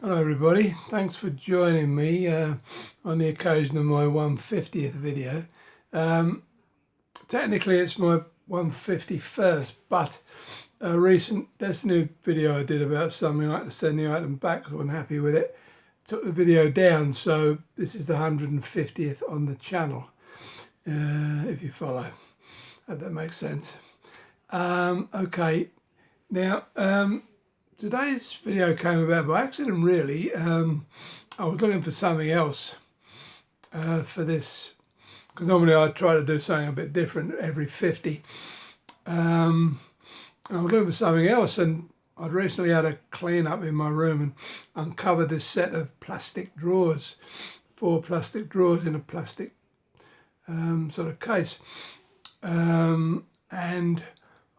Hello everybody, thanks for joining me on the occasion of my 150th video. Technically it's my 151st, but there's a new video I did about something. I had to send the item back because I wasn't happy with it. Took the video down, so this is the 150th on the channel, if you follow. Hope that makes sense. Okay, now today's video came about by accident, really. I was looking for something else for this, because normally I try to do something a bit different every 50. And I was looking for something else, and I'd recently had a clean up in my room and uncovered this set of plastic drawers, 4 plastic drawers in a plastic sort of case. And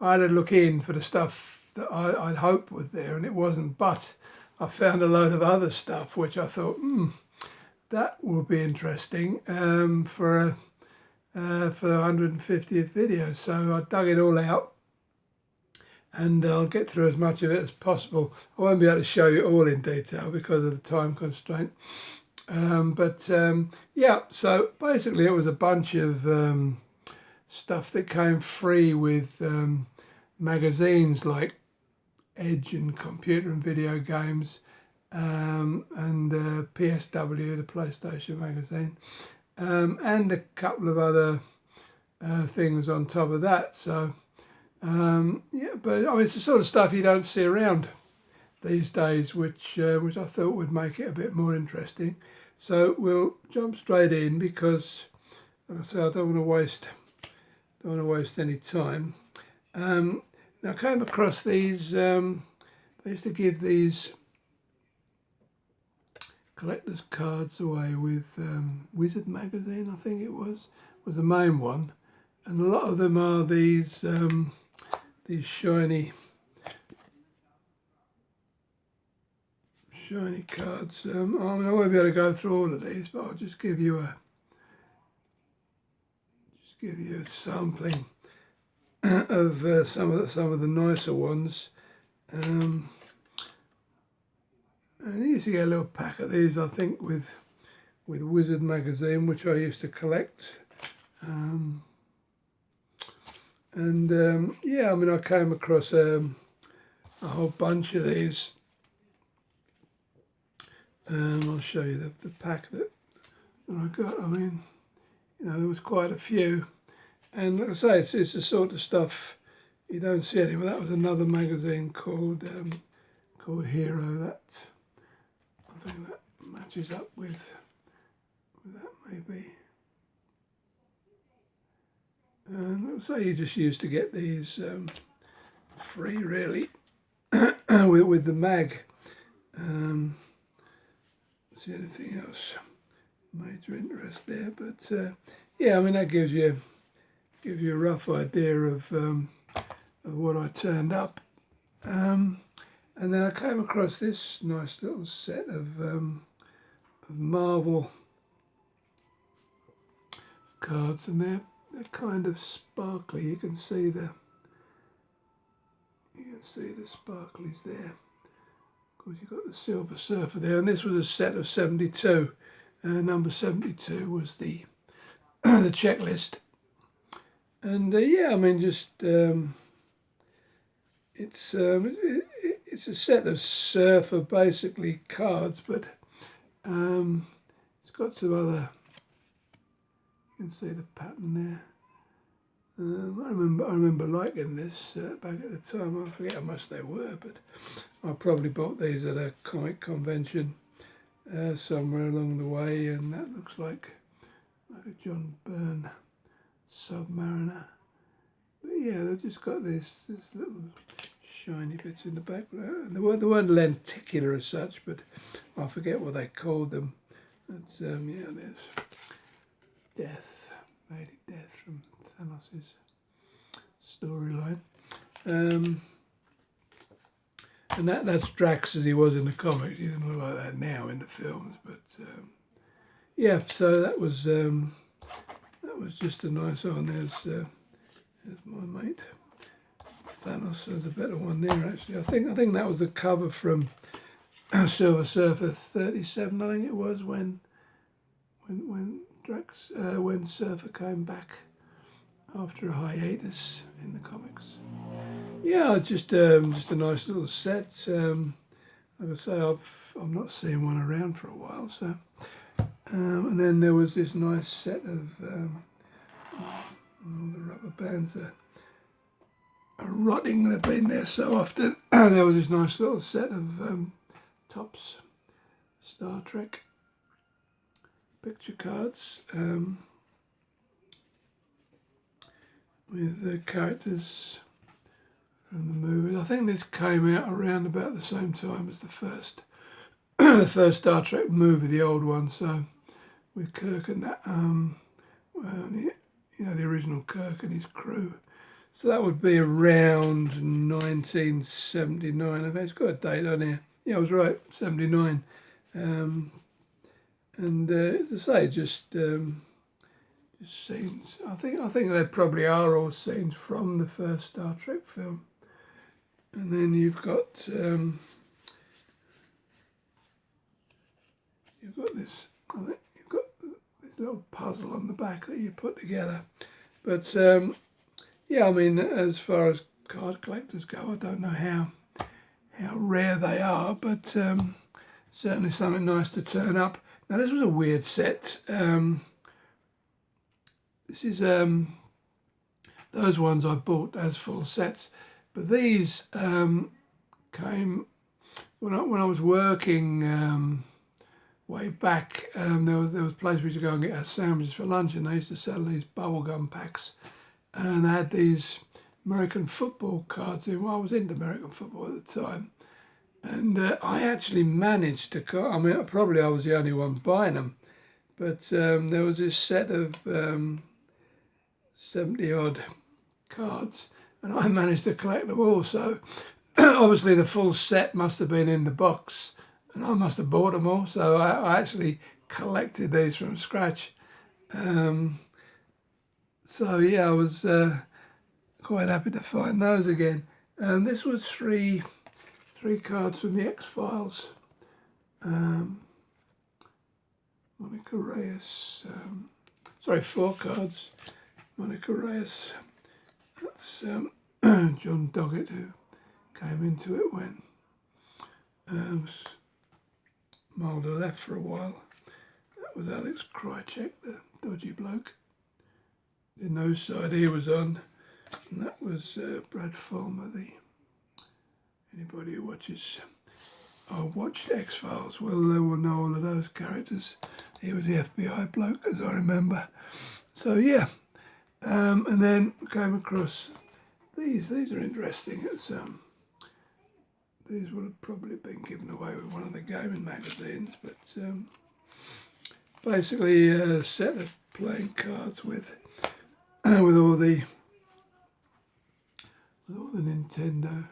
I had to look in for the stuff that I'd hoped was there, and it wasn't, but I found a load of other stuff which I thought, that will be interesting for the 150th video. So I dug it all out, and I'll get through as much of it as possible. I won't be able to show you all in detail because of the time constraint. Yeah, so basically it was a bunch of stuff that came free with magazines like Edge and Computer and Video Games, and PSW, the PlayStation magazine, and a couple of other things on top of that. So yeah, but I mean, it's the sort of stuff you don't see around these days, which I thought would make it a bit more interesting. So we'll jump straight in because, like I say, I don't want to waste any time. Now I came across these, they used to give these collector's cards away with Wizard magazine, I think it was the main one. And a lot of them are these shiny cards. I mean, I won't be able to go through all of these, but I'll just give you a sampling of some of the nicer ones. And you used to get a little pack of these, I think, with Wizard magazine, which I used to collect. Yeah, I mean, I came across a whole bunch of these. I'll show you the pack that I got. I mean, you know, there was quite a few. And like I say, it's the sort of stuff you don't see anymore. That was another magazine called Hero. That I think that matches up with that maybe. And like I say, you just used to get these free, really, with the mag. See anything else major interest there? But yeah, I mean, that gives you a rough idea of what I turned up. And then I came across this nice little set of Marvel cards, and they're kind of sparkly. You can see the sparklies there. Of course, you've got the Silver Surfer there, and this was a set of 72. Number 72 was the the checklist. And yeah, I mean, just it's a set of Surfer basically cards, but it's got some other. You can see the pattern there. I remember liking this back at the time. I forget how much they were, but I probably bought these at a comic convention somewhere along the way, and that looks like a John Byrne Submariner. But yeah, they've just got this little shiny bits in the back. They weren't lenticular as such, but I forget what they called them. It's, yeah, there's Death, Lady Death from Thanos' storyline. And that's Drax as he was in the comics. He doesn't look like that now in the films, but yeah. So that was just a nice one. There's my mate Thanos. There's a better one there actually. I think that was the cover from Silver Surfer 37, I think it was, when Surfer came back after a hiatus in the comics. Yeah, just a nice little set. Like I say, I've not seen one around for a while, so. And then there was this nice set of the rubber bands are rotting. They've been there so often. There was this nice little set of Topps Star Trek picture cards with the characters from the movies. I think this came out around about the same time as the first the first Star Trek movie, the old one. So with Kirk and that, the original Kirk and his crew. So that would be around 1979. I think it's got a date on here. Yeah, I was right, 79. And as I say, just scenes. I think they probably are all scenes from the first Star Trek film. And then you've got this. I think you've got this little puzzle on the back that you put together. But yeah, I mean, as far as card collectors go, I don't know how rare they are, but certainly something nice to turn up. Now, this was a weird set. This is those ones I bought as full sets, but these came when I was working way back. There was a place we used to go and get our sandwiches for lunch, and they used to sell these bubblegum packs, and they had these American football cards in. Well, I was into American football at the time, and I actually managed to. I mean, probably I was the only one buying them, but there was this set of 70 odd cards, and I managed to collect them all. So obviously the full set must have been in the box, and I must have bought them all. So I actually collected these from scratch. So yeah, I was quite happy to find those again. This was three cards from the X-Files. Monica Reyes. Sorry, 4 cards. Monica Reyes. That's John Doggett, who came into it when Mulder left for a while. That was Alex Krycek, the dodgy bloke. Didn't know whose side he was on. And that was Brad Fulmer, anybody who watched X-Files will know all of those characters. He was the FBI bloke, as I remember. So yeah, and then came across these. These are interesting. These would have probably been given away with one of the gaming magazines, but basically a set of playing cards with all the Nintendo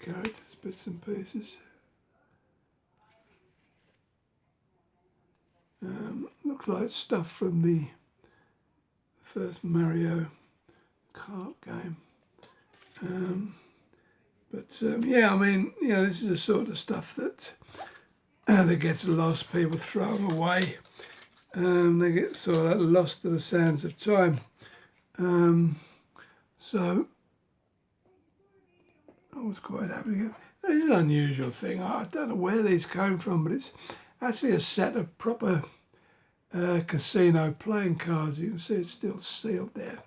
characters, bits and pieces. Looks like stuff from the first Mario Kart game. Yeah, I mean, this is the sort of stuff that gets lost. People throw them away. They get sort of lost to the sands of time. So I was quite happy to get. It's an unusual thing. I don't know where these came from, but it's actually a set of proper casino playing cards. You can see it's still sealed there.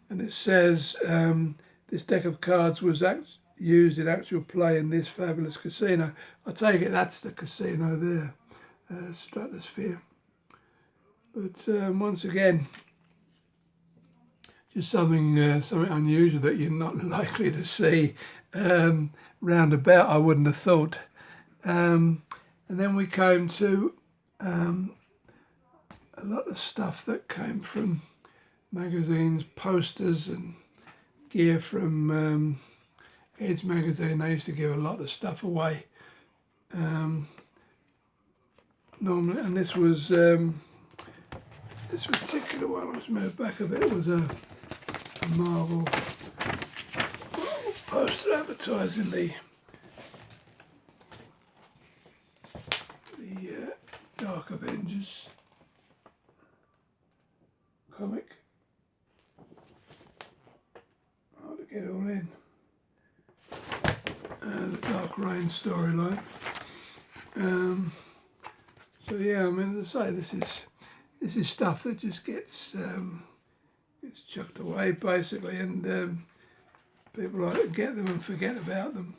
And it says, this deck of cards was used in actual play in this fabulous casino. I take it that's the casino there, Stratosphere. But once again, just something unusual that you're not likely to see roundabout, I wouldn't have thought. And then we came to a lot of stuff that came from magazines, posters and gear from Ed's magazine. They used to give a lot of stuff away. Normally, and this was this particular one was moved back a bit. It was a Marvel poster advertising the Dark Avengers comic. Hard to get all in. The Dark Reign storyline. So yeah, I mean, as I say, this is stuff that just gets chucked away basically, and people like to get them and forget about them.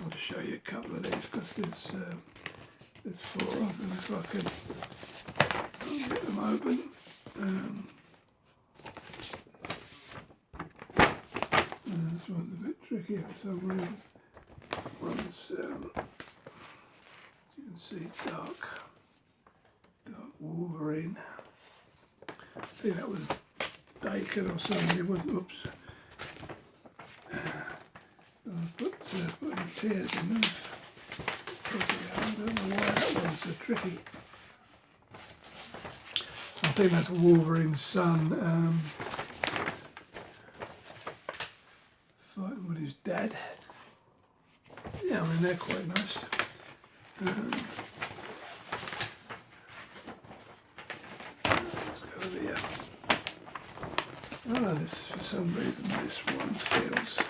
I'll just show you a couple of these because there's 4 of them if I can get them open. This one's a bit tricky for some reason. One's, you can see, dark Wolverine. I think that was Dakin or something. It wasn't. Oops. I put putting tears in them. I don't know why that one's so tricky. I think that's Wolverine's son fighting with his dad. Yeah, I mean, they're quite nice. Let's go there. Oh, this, for some reason, this one feels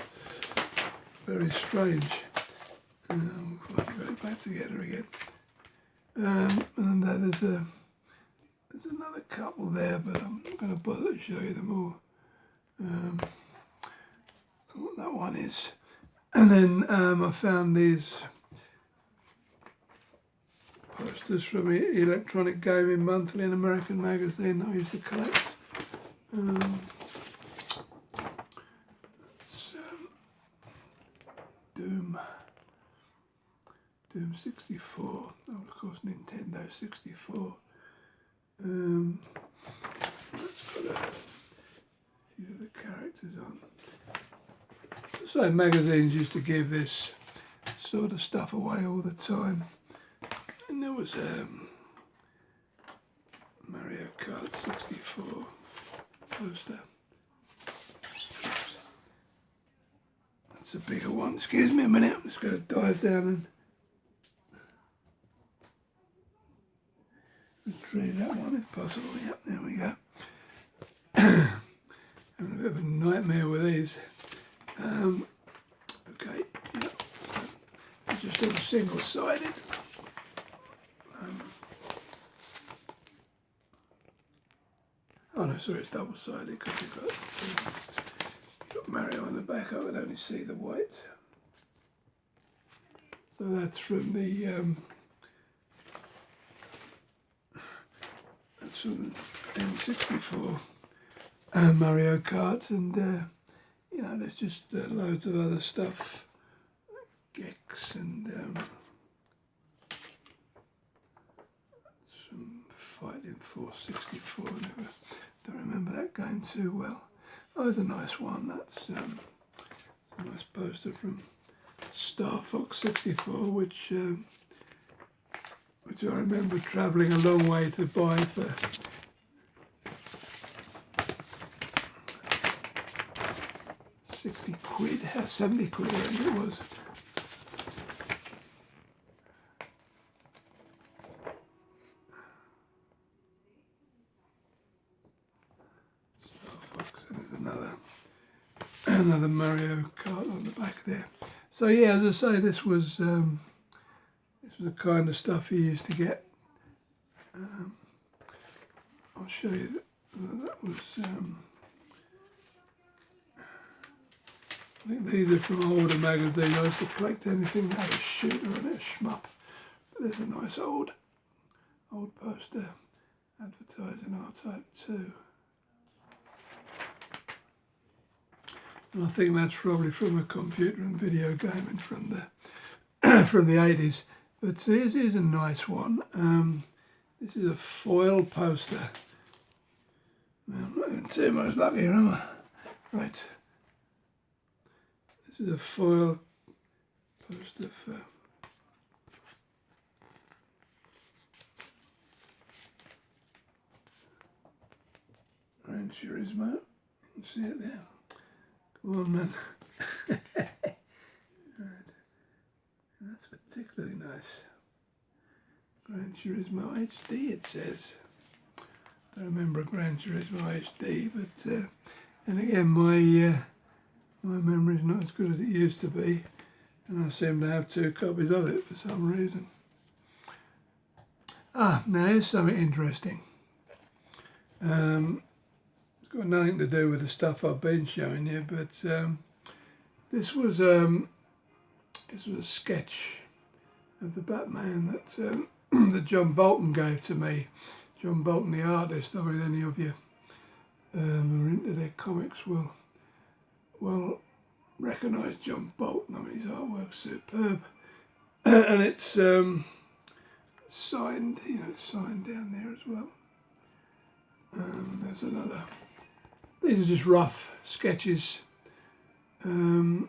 very strange. If I can go back together again. And there's another couple there, but I'm not going to bother to show you them all. What that one is. And then I found these posters from Electronic Gaming Monthly, an American magazine that I used to collect. It's Doom 64, that was of course Nintendo 64. That's got a few of the characters on. So magazines used to give this sort of stuff away all the time. And there was Mario Kart 64 poster. That's a bigger one. Excuse me a minute, I'm just going to dive down and retrieve that one if possible. Yep, there we go. Having a bit of a nightmare with these. Okay, yep. It's just all single-sided. Oh no, sorry, it's double-sided because you've got Mario on the back. I could only see the white. So that's from the N64 Mario Kart, and you know, there's just loads of other stuff, Gex and some Fighting Force 64. Never don't remember that game too well. Oh, there's a nice one. That's a nice poster from Star Fox 64, which I remember travelling a long way to buy for 60 quid, 70 quid I think it was. Star Fox, and there's another Mario Kart on the back there. So yeah, as I say, this was the kind of stuff you used to get. I'll show you that was. I think these are from older magazines. I used to collect anything that had a shooter and a shmup. But there's a nice old poster advertising R-Type 2. And I think that's probably from a computer and video gaming from the from the 80s. But here's a nice one. This is a foil poster. I'm not even too much luckier, am I? Right. This is a foil poster for Gran Turismo. You can see it there. Come on, man. Right. That's particularly nice. Gran Turismo HD, it says. I remember a Gran Turismo HD, but and again, my memory's not as good as it used to be, and I seem to have 2 copies of it for some reason. Now here's something interesting. It's got nothing to do with the stuff I've been showing you, but this was a sketch of the Batman that that John Bolton gave to me. John Bolton, the artist. I mean, any of you who are into their comics will recognise John Bolton. I mean, his artwork's superb, and it's signed. You know, it's signed down there as well. There's another. These are just rough sketches, but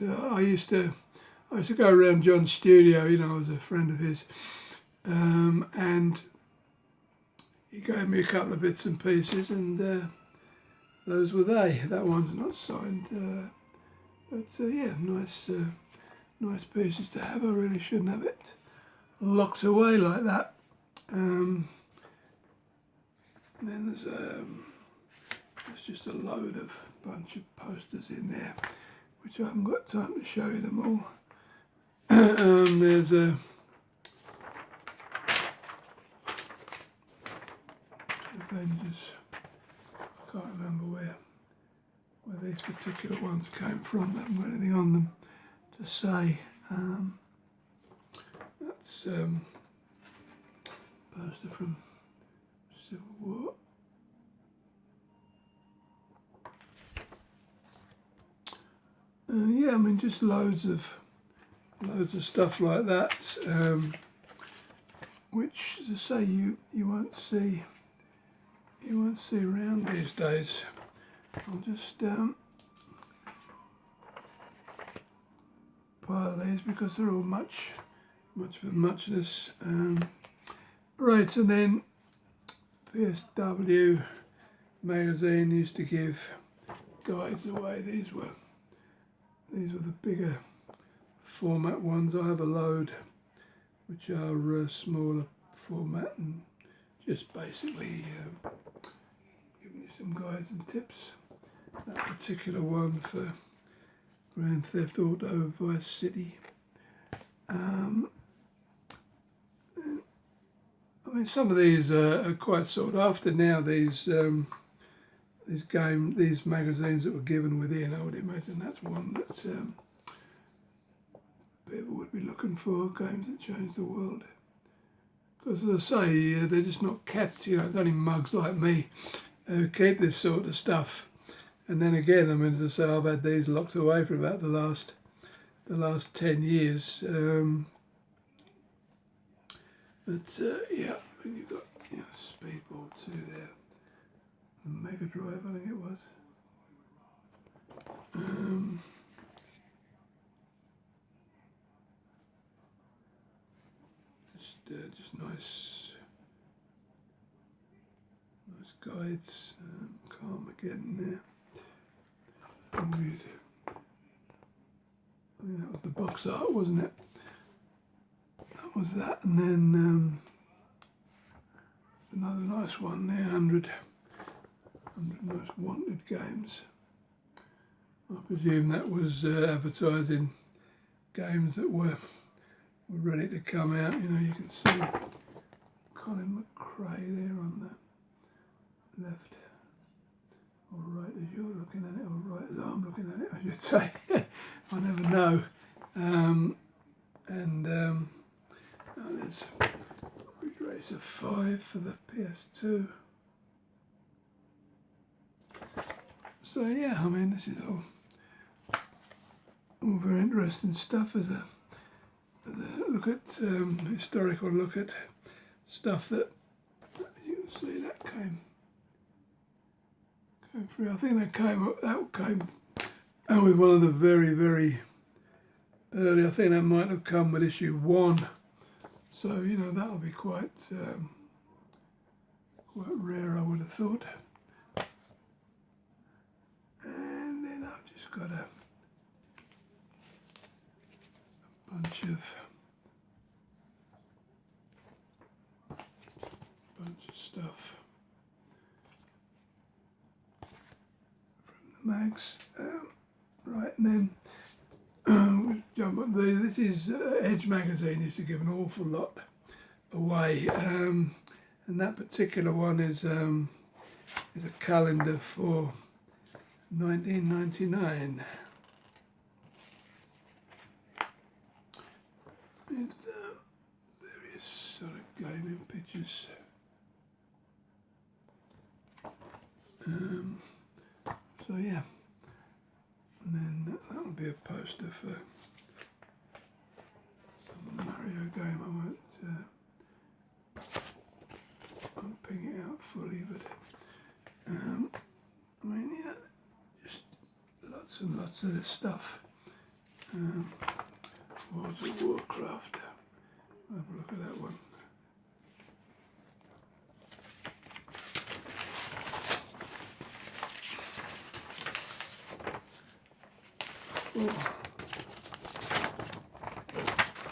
I used to go around John's studio. You know, I was a friend of his, and he gave me a couple of bits and pieces, and those were they. That one's not signed, but yeah, nice pieces to have. I really shouldn't have it locked away like that. Then there's just a load of bunch of posters in there, which I haven't got time to show you them all. There's Avengers. I can't remember where these particular ones came from. I haven't got anything on them to say. That's poster from Civil War. Yeah, I mean, just loads of stuff like that, which, as I say, you won't see around these days. I'll just pile these because they're all much for muchness. Right, and then PSW magazine used to give guides away. These were the bigger format ones. I have a load which are smaller format, and just basically giving you some guides and tips. That particular one for Grand Theft Auto Vice City. I mean, some of these are quite sought after now. These magazines that were given within, I would imagine that's one that people would be looking for, games that change the world. Because, as I say, they're just not kept. You know, it's only mugs like me who keep this sort of stuff. And then again, I mean, as I say, I've had these locked away for about the last 10 years. Yeah, and you've got Speedball 2 there, the Mega Drive, I think it was. Just nice guides. Carmageddon there. And I mean, that was the box art, wasn't it? That was that, and then another nice one there, 100 most wanted games. I presume that was advertising games that were ready to come out. You know, you can see Colin McRae there on the left, or right as you're looking at it, or right as I'm looking at it, I should say. I never know. There's Ridge Racer 5 for the PS2. So yeah, I mean, this is all very interesting stuff as a look at historical look at stuff that you can see that came through. I think that came with one of the very early. I think that might have come with issue 1. So you know, that'll be quite rare, I would have thought. And then I've just got of stuff from the mags. Right, and then we'll jump on this is Edge magazine used to give an awful lot away, and that particular one is a calendar for 1999. With various sort of gaming pictures. So yeah, and then that'll be a poster for some Mario game. I won't ping it out fully, but I mean, yeah, just lots and lots of this stuff. World of Warcraft. Have a look at that one.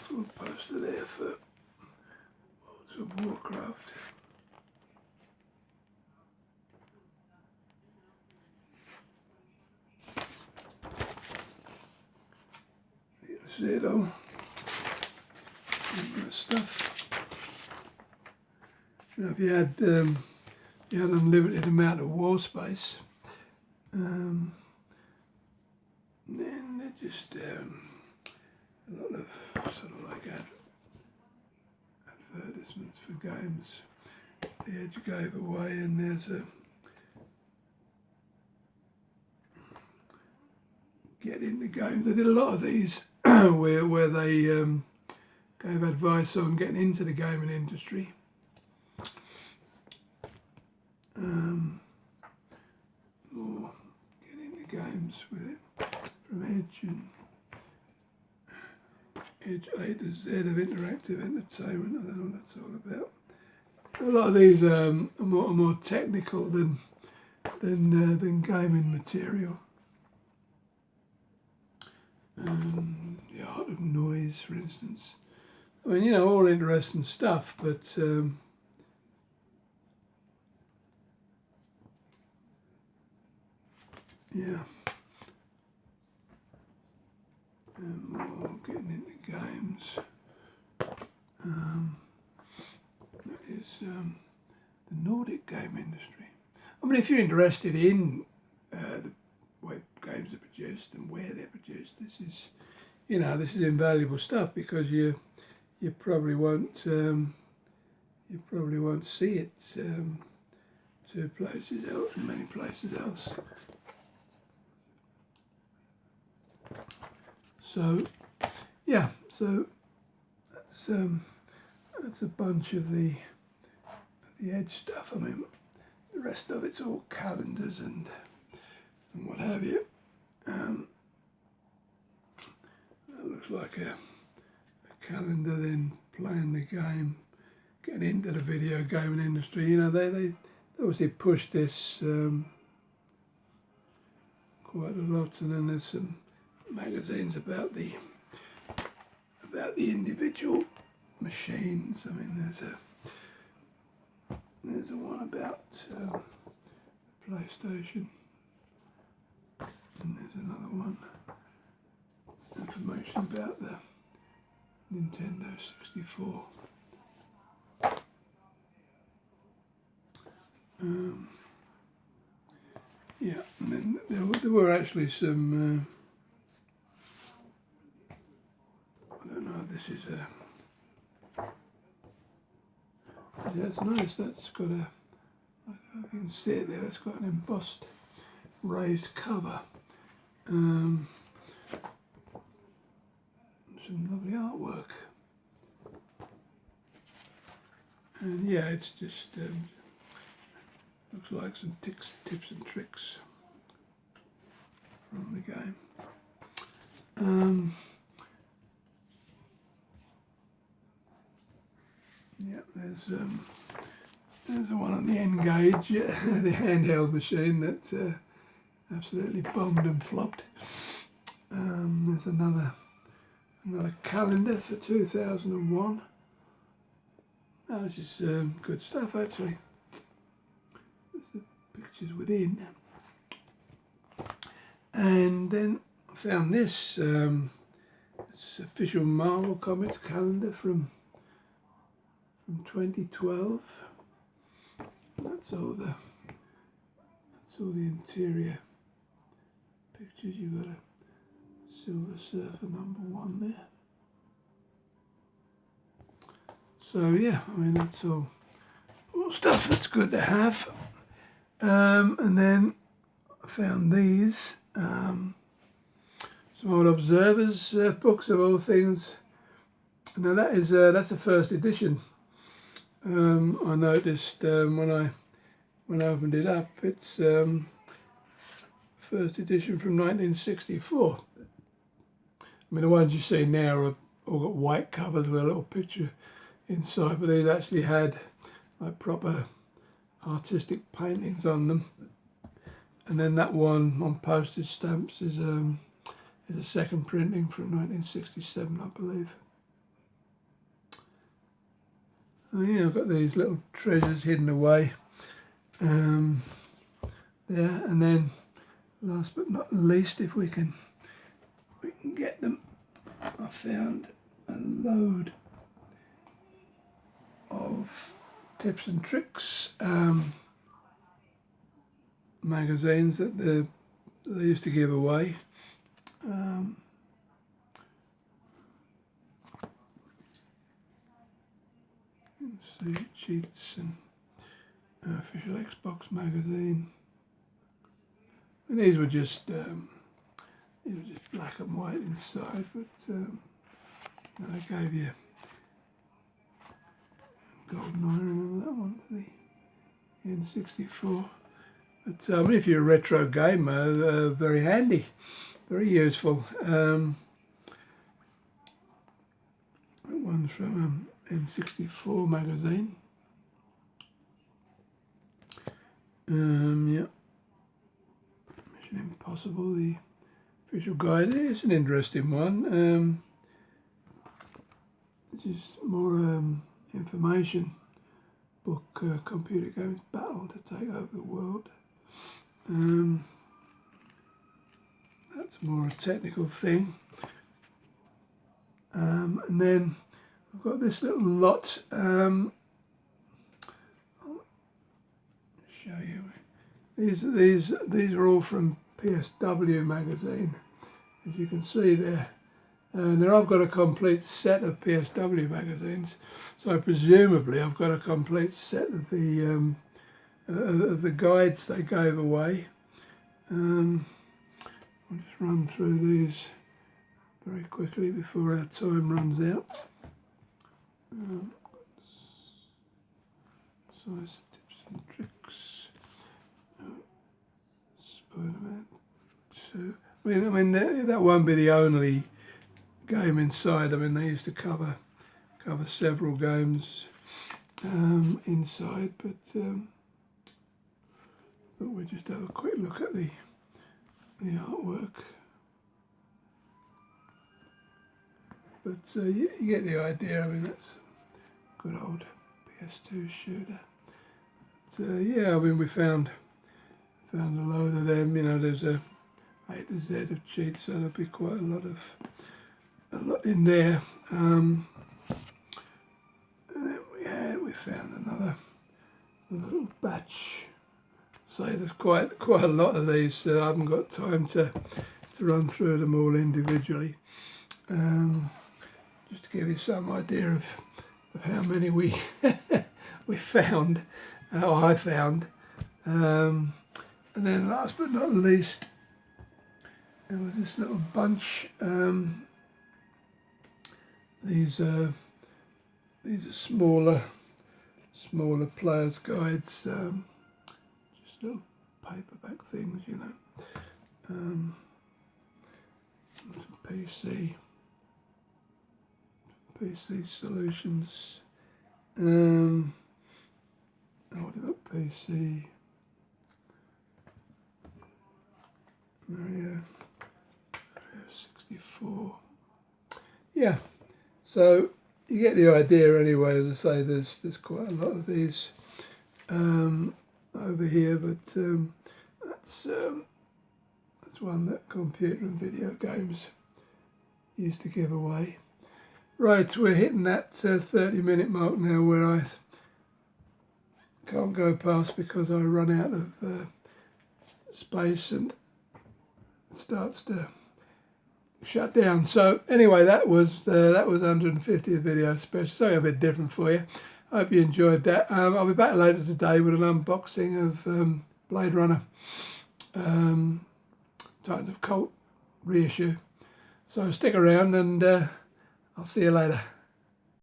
Full poster there for World of Warcraft. You can see it all. Stuff. Now, if you had unlimited amount of wall space, then they're just a lot of sort of like advertisements for games. The Edge gave away, and there's a get into games. They did a lot of these where they gave advice on getting into the gaming industry. Or get into games with it from Edge and Edge A to Z of interactive entertainment. I don't know what that's all about. A lot of these are more technical than gaming material. The art of noise, for instance. I mean, you know, all interesting stuff, but yeah. And more getting into games. That is the Nordic game industry. I mean, if you're interested in the way games are produced and where they're produced, this is, you know, this is invaluable stuff, because you probably won't see it many places else. So yeah, so that's a bunch of the Edge stuff. I mean, the rest of it's all calendars and what have you. That looks like a calendar, then playing the game, getting into the video gaming industry. You know, they obviously push this quite a lot, and then there's some magazines about the individual machines. I mean, there's a one about PlayStation, and there's another one, information about the Nintendo 64. Yeah, and then there were actually some. I don't know. This is a. Yeah, it's nice. That's got a. I don't know if you can see it there. It's got an embossed, raised cover. Some lovely artwork. And yeah, it's just looks like some tips and tricks from the game. Yeah, there's the one on the N-Gage, the handheld machine that absolutely bombed and flopped. There's another Another calendar for 2001. Now this is good stuff actually. There's the pictures within. And then I found this. It's official Marvel Comics calendar from 2012. That's all the interior pictures. You've got a Silver Surfer #1 there. So yeah, I mean that's all stuff that's good to have. And then I found these some old Observers books of all things. Now that's a first edition. I noticed when I opened it up, it's first edition from 1964. I mean, the ones you see now are all got white covers with a little picture inside, but these actually had like proper artistic paintings on them. And then that one on postage stamps is a second printing from 1967, I believe. Oh yeah, I've got these little treasures hidden away there, and then last but not least, if we can get them, I found a load of tips and tricks magazines that they used to give away. See cheats and official Xbox magazine. And these were just black and white inside, but they gave you GoldenEye. Remember that one for the N64. But I mean, if you're a retro gamer, very handy, very useful. That one's from N64 magazine. Yeah. Mission Impossible, the official guide. It's an interesting one. This is more information book, computer games battle to take over the world. That's more a technical thing. And then I've got this little lot. I'll show you. These are all from PSW magazine, as you can see there. And now I've got a complete set of PSW magazines, so presumably I've got a complete set of the guides they gave away. I'll just run through these very quickly before our time runs out. Size tips and tricks. Spider-Man 2. I mean that won't be the only game inside. I mean, they used to cover several games inside, but we'll just have a quick look at the artwork. But you get the idea. I mean, that's a good old PS2 shooter. But, yeah, I mean, we found a load of them. You know, there's a A to Z of cheats, so there'll be quite a lot in there. And then we found another little batch. So there's quite a lot of these, so I haven't got time to run through them all individually. Just to give you some idea of how many we found, I found. And then last but not least, there was this little bunch. These are smaller players' guides, just little paperback things, you know. PC solutions. What about PC? Mario 64. yeah, so you get the idea anyway. As I say, there's quite a lot of these over here, but that's one that computer and video games used to give away. Right, we're hitting that 30-minute mark now, where I can't go past because I run out of space and it starts to shut down. So anyway, that was 150th video special. Something a bit different for you. I hope you enjoyed that. I'll be back later today with an unboxing of Blade Runner Titans of Cult reissue. So stick around and I'll see you later.